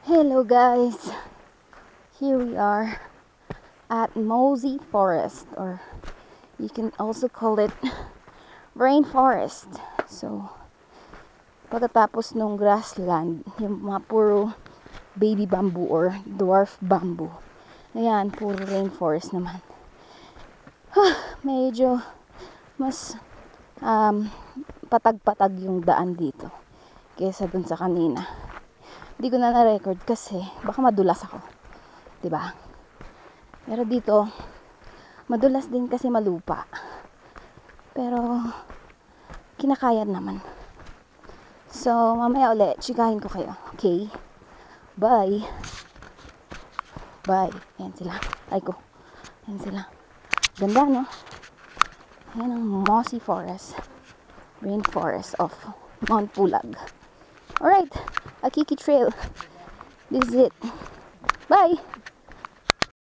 Hello guys, here we are at Mosey Forest, or you can also call it rainforest. So pagkatapos nung grassland, yung mga puro baby bamboo or dwarf bamboo, ayan, puro rainforest naman. Medyo mas patag-patag yung daan dito kaysa dun sa kanina. Hindi ko na na-record kasi baka madulas ako, 'di ba? Pero dito madulas din kasi malupa. Pero kinakaya naman. So, mamaya ulit chikahin ko kayo. Okay? Bye. Bye. Ayan sila. Ay ko. Ayan sila. Ganda, no? Ayan ang Mosey Forest. Rainforest of Mount Pulag. Alright. Akiki Trail. This is it. Bye!